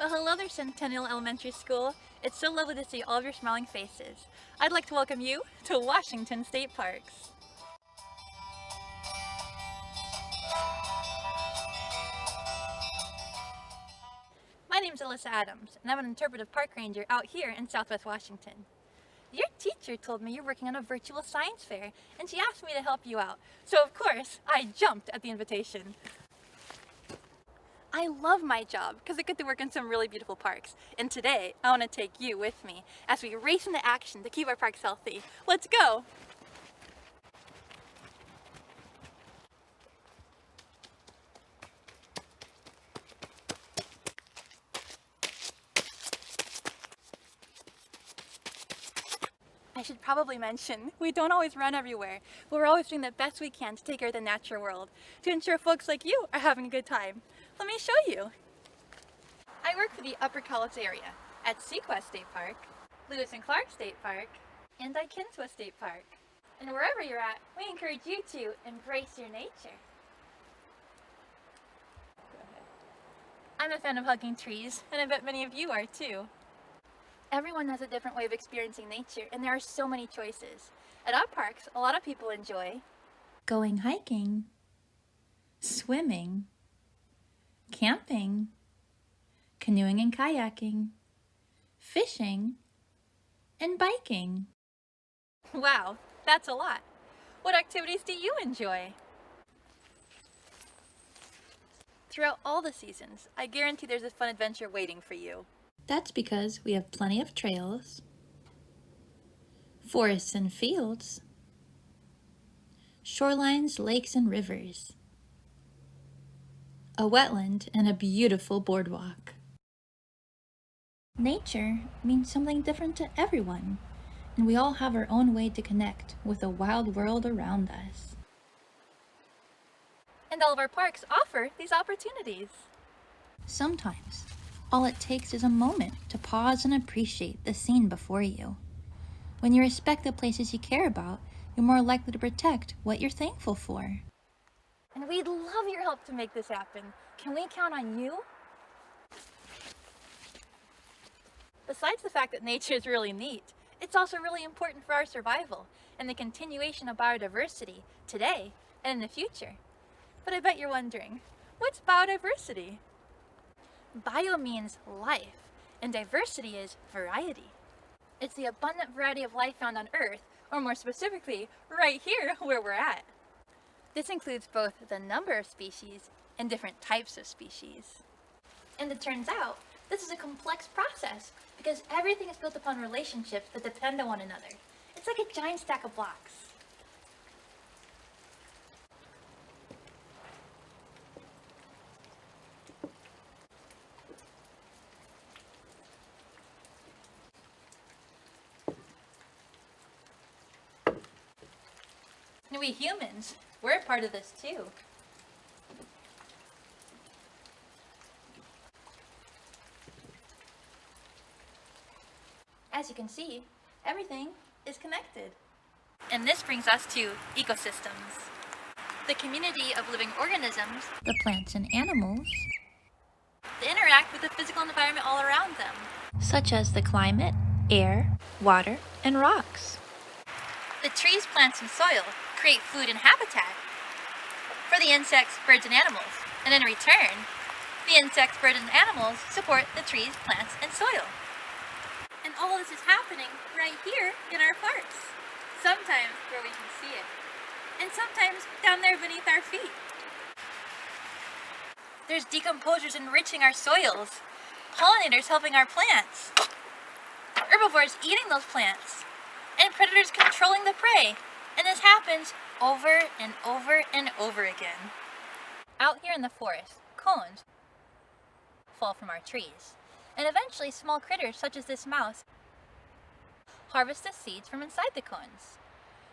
Well, hello there, Centennial Elementary School. It's so lovely to see all of your smiling faces. I'd like to welcome you to Washington State Parks. My name's Alyssa Adams, and I'm an interpretive park ranger out here in Southwest Washington. Your teacher told me you're working on a virtual science fair, and she asked me to help you out. So of course, I jumped at the invitation. I love my job because I get to work in some really beautiful parks. And today, I want to take you with me as we race into action to keep our parks healthy. Let's go! I should probably mention, we don't always run everywhere, but we're always doing the best we can to take care of the natural world, to ensure folks like you are having a good time. Let me show you. I work for the Upper College area at Sequest State Park, Lewis and Clark State Park, and Kinswa State Park. And wherever you're at, we encourage you to embrace your nature. I'm a fan of hugging trees, and I bet many of you are too. Everyone has a different way of experiencing nature, and there are so many choices. At our parks, a lot of people enjoy going hiking, swimming, camping, canoeing and kayaking, fishing, and biking. Wow, that's a lot. What activities do you enjoy? Throughout all the seasons, I guarantee there's a fun adventure waiting for you. That's because we have plenty of trails, forests and fields, shorelines, lakes and rivers, a wetland, and a beautiful boardwalk. Nature means something different to everyone, and we all have our own way to connect with the wild world around us. And all of our parks offer these opportunities. Sometimes, all it takes is a moment to pause and appreciate the scene before you. When you respect the places you care about, you're more likely to protect what you're thankful for. And we'd love your help to make this happen. Can we count on you? Besides the fact that nature is really neat, it's also really important for our survival and the continuation of biodiversity today and in the future. But I bet you're wondering, what's biodiversity? Bio means life, and diversity is variety. It's the abundant variety of life found on Earth, or more specifically, right here where we're at. This includes both the number of species and different types of species. And it turns out, this is a complex process because everything is built upon relationships that depend on one another. It's like a giant stack of blocks. And we humans, we're a part of this too. As you can see, everything is connected. And this brings us to ecosystems. The community of living organisms, the plants and animals, that interact with the physical environment all around them, such as the climate, air, water, and rocks. The trees, plants, and soil create food and habitat for the insects, birds, and animals. And in return, the insects, birds, and animals support the trees, plants, and soil. And all of this is happening right here in our parks. Sometimes where we can see it, and sometimes down there beneath our feet. There's decomposers enriching our soils, pollinators helping our plants, herbivores eating those plants, and predators controlling the prey. And this happens over and over and over again. Out here in the forest, cones fall from our trees. And eventually small critters such as this mouse harvest the seeds from inside the cones.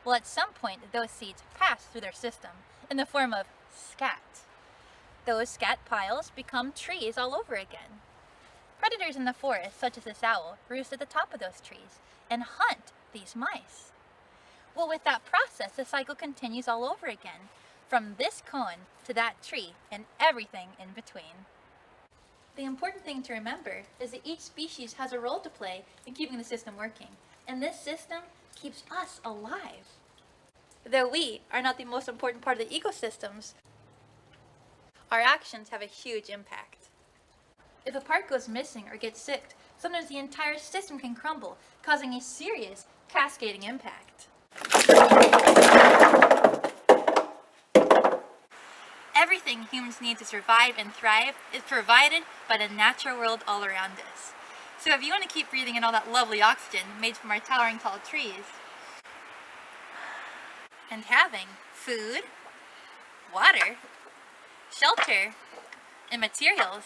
Well, at some point, those seeds pass through their system in the form of scat. Those scat piles become trees all over again. Predators in the forest, such as this owl, roost at the top of those trees and hunt these mice. Well, with that process, the cycle continues all over again, from this cone to that tree and everything in between. The important thing to remember is that each species has a role to play in keeping the system working, and this system keeps us alive. Though we are not the most important part of the ecosystems, our actions have a huge impact. If a part goes missing or gets sick, sometimes the entire system can crumble, causing a serious cascading impact. Everything humans need to survive and thrive is provided by the natural world all around us. So if you want to keep breathing in all that lovely oxygen made from our towering tall trees, and having food, water, shelter, and materials,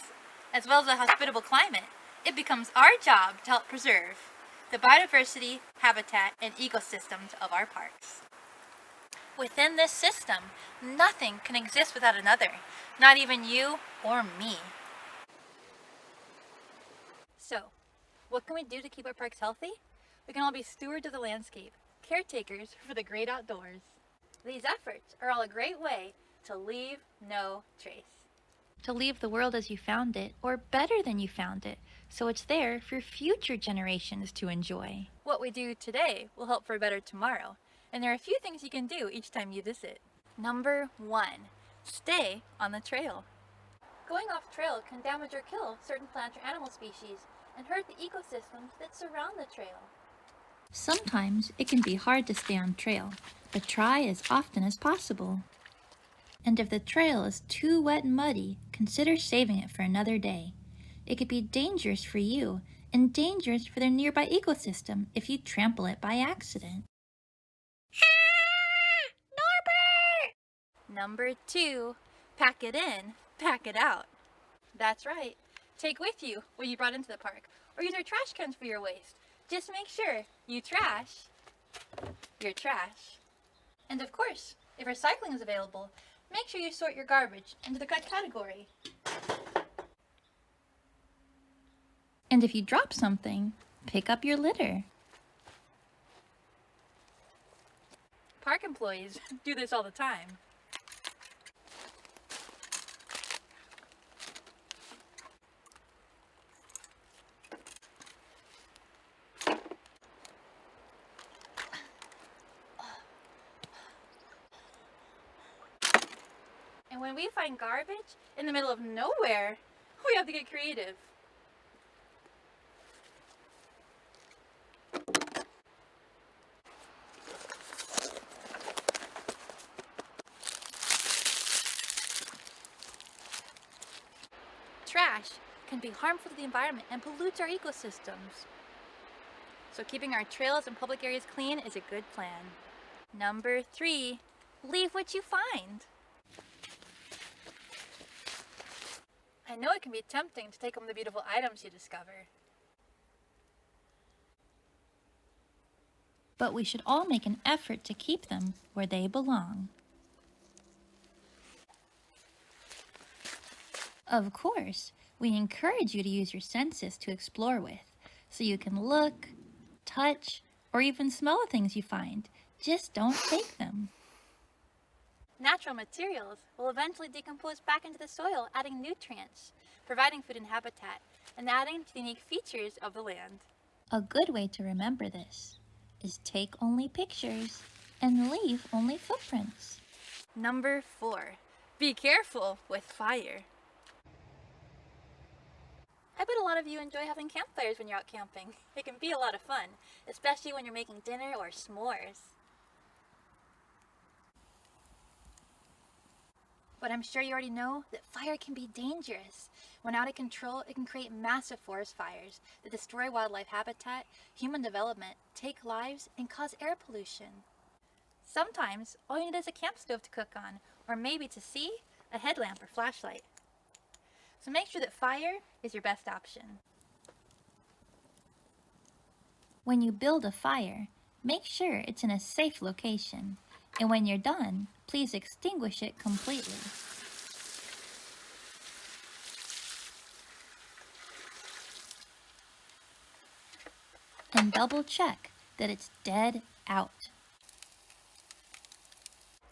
as well as a hospitable climate, it becomes our job to help preserve the biodiversity, habitat, and ecosystems of our parks. Within this system, nothing can exist without another, not even you or me. So, what can we do to keep our parks healthy? We can all be stewards of the landscape, caretakers for the great outdoors. These efforts are all a great way to leave no trace. To leave the world as you found it, or better than you found it, so it's there for future generations to enjoy. What we do today will help for a better tomorrow, and there are a few things you can do each time you visit. Number 1, stay on the trail. Going off trail can damage or kill certain plant or animal species and hurt the ecosystems that surround the trail. Sometimes it can be hard to stay on trail, but try as often as possible. And if the trail is too wet and muddy, consider saving it for another day. It could be dangerous for you and dangerous for the nearby ecosystem if you trample it by accident. Norbert! Number 2, pack it in, pack it out. That's right. Take with you what you brought into the park, or use our trash cans for your waste. Just make sure you trash your trash. And of course, if recycling is available, make sure you sort your garbage into the correct category. And if you drop something, pick up your litter. Park employees do this all the time. And when we find garbage in the middle of nowhere, we have to get creative. Trash can be harmful to the environment and pollutes our ecosystems. So keeping our trails and public areas clean is a good plan. Number 3, leave what you find. I know it can be tempting to take home the beautiful items you discover. But we should all make an effort to keep them where they belong. Of course, we encourage you to use your senses to explore with, so you can look, touch, or even smell the things you find. Just don't take them. Natural materials will eventually decompose back into the soil, adding nutrients, providing food and habitat, and adding to the unique features of the land. A good way to remember this is take only pictures and leave only footprints. Number 4, be careful with fire. I bet a lot of you enjoy having campfires when you're out camping. It can be a lot of fun, especially when you're making dinner or s'mores. But I'm sure you already know that fire can be dangerous. When out of control, it can create massive forest fires that destroy wildlife habitat, human development, take lives, and cause air pollution. Sometimes, all you need is a camp stove to cook on, or maybe to see, a headlamp or flashlight. So make sure that fire is your best option. When you build a fire, make sure it's in a safe location. And when you're done, please extinguish it completely. And double check that it's dead out.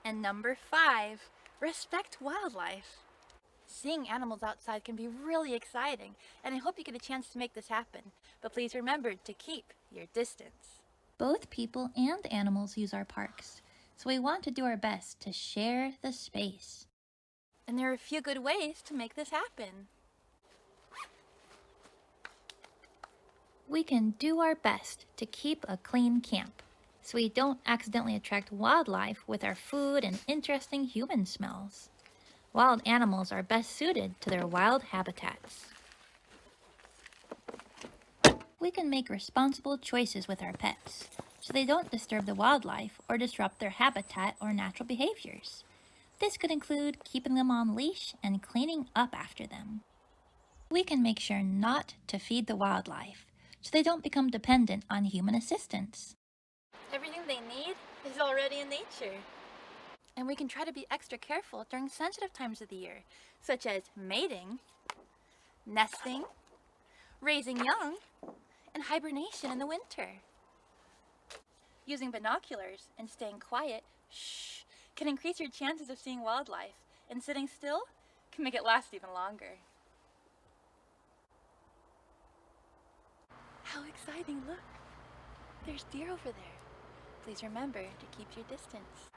And number 5, respect wildlife. Seeing animals outside can be really exciting, and I hope you get a chance to make this happen. But please remember to keep your distance. Both people and animals use our parks, so we want to do our best to share the space. And there are a few good ways to make this happen. We can do our best to keep a clean camp, so we don't accidentally attract wildlife with our food and interesting human smells. Wild animals are best suited to their wild habitats. We can make responsible choices with our pets, so they don't disturb the wildlife or disrupt their habitat or natural behaviors. This could include keeping them on leash and cleaning up after them. We can make sure not to feed the wildlife, so they don't become dependent on human assistance. Everything they need is already in nature. And we can try to be extra careful during sensitive times of the year, such as mating, nesting, raising young, and hibernation in the winter. Using binoculars and staying quiet, can increase your chances of seeing wildlife, and sitting still can make it last even longer. How exciting, look! There's deer over there. Please remember to keep your distance.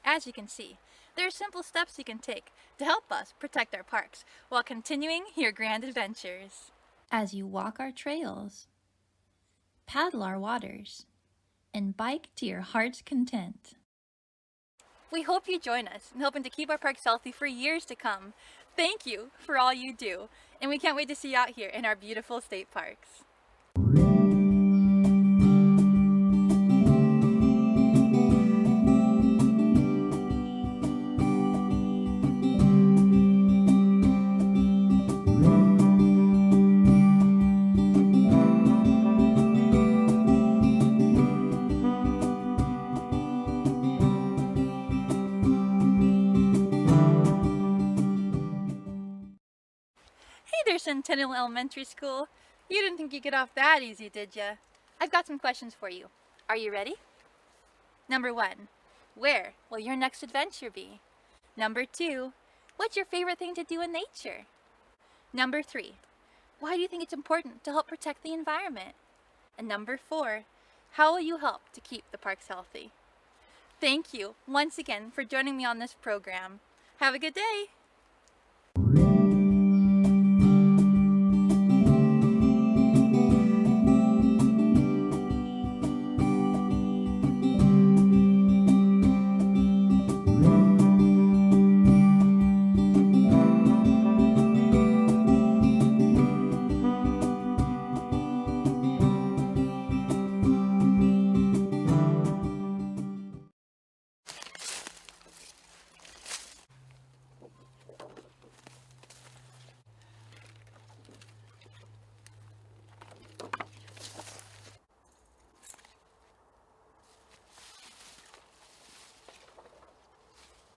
As you can see, there are simple steps you can take to help us protect our parks while continuing your grand adventures. As you walk our trails, paddle our waters, and bike to your heart's content. We hope you join us in helping to keep our parks healthy for years to come. Thank you for all you do, and we can't wait to see you out here in our beautiful state parks. Hey there, Centennial Elementary School. You didn't think you'd get off that easy, did ya? I've got some questions for you. Are you ready? Number 1, where will your next adventure be? Number 2, what's your favorite thing to do in nature? Number 3, why do you think it's important to help protect the environment? And number 4, how will you help to keep the parks healthy? Thank you once again for joining me on this program. Have a good day.